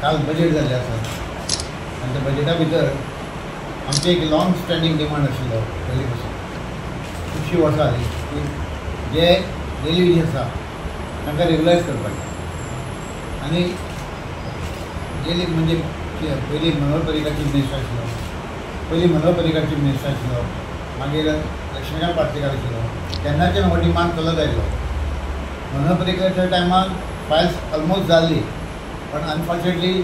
काल बजेट जाल्लें आसा आनी त्या बजेटा भितर आमची एक लॉंग स्टँडींग डिमांड आशिल्लो पयलीं पासून खुबशीं वर्सां जालीं की जे डेली वेज आसा तांकां रेगुलायज करपाचें आनी डेली म्हणजे पयलीं मनोहर चीफ मिनिस्टर आशिल्लो पयलीं मनोहर पर्रीकर चीफ मिनिस्टर आशिल्लो मागीर लक्ष्मीकांत पार्सेकर आशिल्लो तेन्नाच्यान हो डिमांड चलत आयलो मनोहर पर्रीकरच्या टायमार फायल्स ऑलमोस्ट जाल्ली पण अनफॉर्च्युनेटली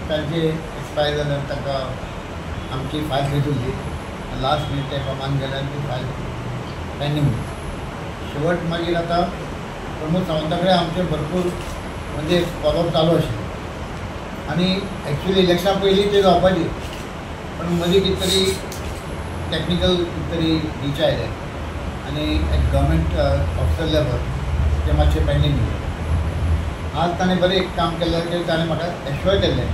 तांचे एक्सपायर जाल्यार ताका आमची फायल घेतली लास्ट मिनीट ते कामान गेल्यार ती फायल पेंडींग शेवट मागीर आतां प्रमोद सावंता कडेन आमचे भरपूर म्हणजे फॉलोअप चालू आशिल्लो आनी एक्चुली इलेक्शना पयलीं ते जावपाची पण मदीं कितें तरी टॅक्निकल कितें तरी ग्लिच आयले आनी एक गव्हर्मेंट ऑफिसर लेवल ते मातशें पेंडींग उरलें आज ताणें बरें एक काम केल्लें की ताणें म्हाका एश्योर केल्लें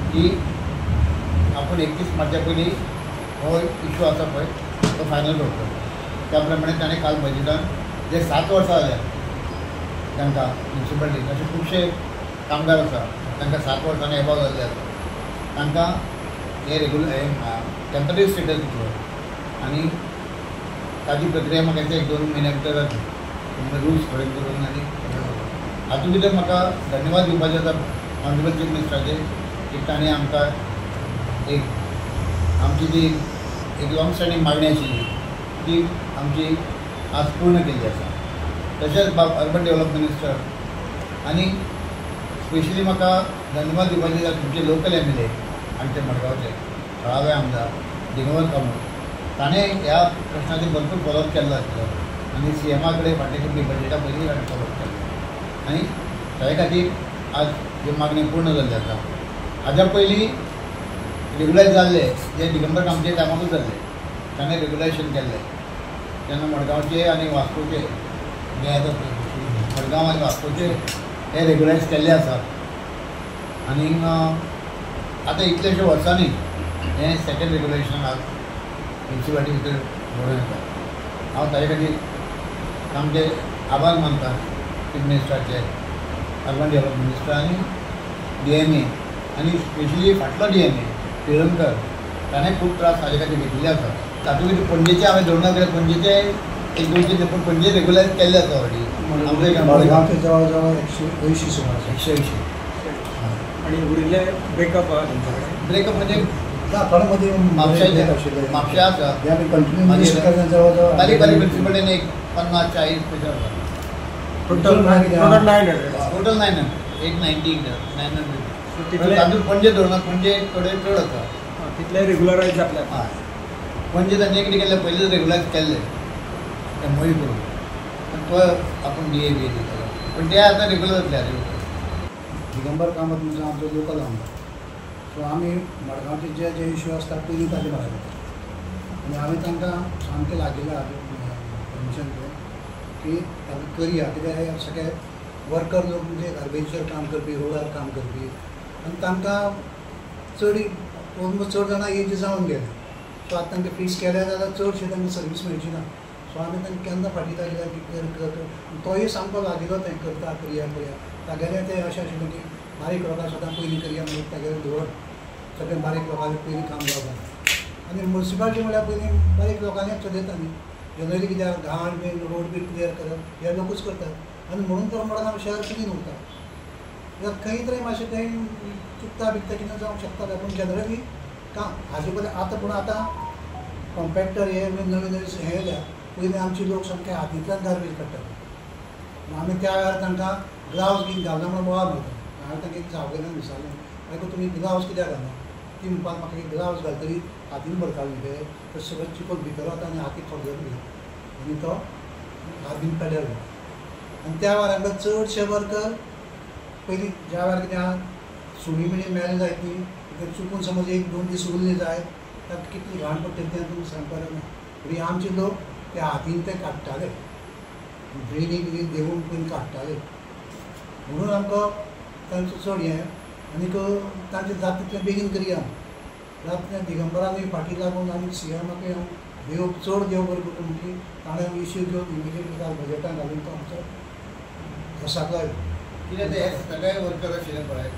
की आपूण 31 मार्चा पयलीं हो इशू आसा पळय तो फायनल करतलो त्या प्रमाणे ताणें काल बजेटान जे 7 वर्सां जाल्यात तांकां म्युनिसिपालिटीक अशे खुबशे कामगार आसा तांकां 7 वर्सांनी एबॉव जाल्ले आसा तांकां हे टेम्पररी स्टेटस दितलो आनी ताजी प्रक्रिया म्हाका एक 2 म्हयन्या भितर जातली रुल्स फॉलो करून आनी हातूंत भितर म्हाका धन्यवाद दिवपाचे आसा ऑनरेबल चीफ मिनिस्टराचे की ताणें आमकां एक आमची जी एक लॉंग स्टँडींग मागणी आशिल्ली ती आमची आज पूर्ण केल्ली आसा तशेंच अर्बन डेव्हलपमेंट मिनिस्टर आनी स्पेशली म्हाका धन्यवाद दिवपाचे आसा तुमचे लोकल MLA आमचे मडगांवचे थळावे आमदार दिगंबर कामत ताणें ह्या प्रश्नाचेर भरपूर फॉलोअप केल्लो आशिल्लो आनी CMA कडेन फाटले बजेटा पयलीं ताणें फॉलोअप केल्लो आनी ताचे खातीर आज ह्यो मागणी पूर्ण जाल्ली आसा हाज्या पयलीं रेगुलायज जाल्ले जे दिगंबर कामते टायमाकूच जाल्ले ताणें रेगुलायजेशन केल्लें तेन्ना मडगांवचे आनी वास्कोचे जे मडगांव आनी वास्कोचे हे रेगुलायज केल्ले आसा आनी आतां इतलेशे वर्सांनी हें सेकेंड रेगुलेशन आज म्युनिसिपालिटी भितर घडोवन येता हांव ताचे खातीर सामके आभार मानता चीफ मिनिस्टराचे अर्बन डेव्हलपमेंट मिनिस्टर आनी DMA आनी स्पेशली फाटलो DMA तिळमकर ताणें खूब त्रास हाजे खातीर घेतिल्ले आसा तातूंत भितर पणजेचे हांवें धरून गेले पणजेचे 1-2 पूण पणजे रेगुलायज केल्ले आसा ऑलरेडी मडगांवचे जवळ जवळ 180 सुमार 180 आणि उरिल्ले ब्रेकअप आहा तुमचे कडेन ब्रेकअप म्हणजे मध्ये म्हापशा आसा बारीक बारीक म्युनिसिपालिटीन एक 50-40 पेशा आसा टोटल 900 तातूंत पणजे धरून पणजे थोडे चड आसा तितले रेगुलरायज जातले हय पणजे तांचे कितें केल्लें पयलींच रेगुलायज केल्लें तें मोही करून आनी तो आपूण DA दितलो पूण ते आतां रेगुलर जातले दिगंबर कामत म्हणजे आमचो लोकल आमदार सो आमी मडगांवचे जे जे इश्यू आसता पयलीं ताजे भायर येता आनी हांवें तांकां सामकें लागिल्लें परमिशन घेवन की ताका करया कित्याक सगळे वर्कर लोक म्हणजे गार्बेजीचेर काम करपी रोडार काम करपी आनी तांकां चड जाणां एज जावन गेले सो आतां तांकां फिक्स केल्या जाल्यार चडशे तांकां सर्वीस मेळची ना सो आमी तांकां केन्ना फाटीं जाल्यार की तोय सामको लागिल्लो तें करता करया तागेलें तें अशें आशिल्लें की बारीक लोकांक सदां पयलीं करया म्हणून तागेलें दवरप सगळें बारीक लोकांक पयलीं काम जावपाक आनी म्युनिसिपालिटी म्हळ्यार पयलीं बारीक लोकांनीच चलयता न्ही जनरली कित्याक घाण बी रोड बी क्लियर करप हे लोकूच करतात आनी म्हणून तर मडगांव शहर क्लीन उरता कित्याक खंय तरी मातशें तें चुकता बिकता कितें जावंक शकता पूण जनरली काम हाजे पयलीं आतां पूण आतां कॉम्पॅक्टर हे नवे नवे हे येयल्या पयलीं आमचे लोक सामके हातींतल्यान गार्बेज काडटाले आमी त्या वेळार तांकां ग्लावज बीन घालना म्हणून बोवाळ मारता हांवें तांकां एक जावगेल्यान विचारलें आयको तुमी ग्लावज कित्याक घालना ती म्हणपाक म्हाका एक ग्लावज घालतरी हातीन भरताली ते तर सगळें चिकट भितर वता आनी हातीक खडजत घेता आनी तो हात बीन पेड्यार जाता आनी त्या वेळार चडशे वर्कर पयलीं ज्या वेळार कितें आहा सुणी बिणी मेळ्ळी जाय ती चुकून समज 1-2 दीस उरली जाय ताका कितली घाण पडटली तें तुमकां सांगपाक ना पूण आमचे लोक ते हातीन ते काडटाले ड्रेनी बिनी देवून पयलीं काडटाले म्हणून आमकां तांचो चड हें आनीक तांचें जाता तितलें बेगीन करया जाता तितलें दिगंबरानूय फाटीं लागून आनी CMाकूय हांव देव चड देव बरें करूं म्हणजे ताणें इश्यू घेवन इमिजिएटली काल बजेटान घालून तो आमचो घसाक लायलो कित्याक ते सगळे वर्कर आशिल्ले पळय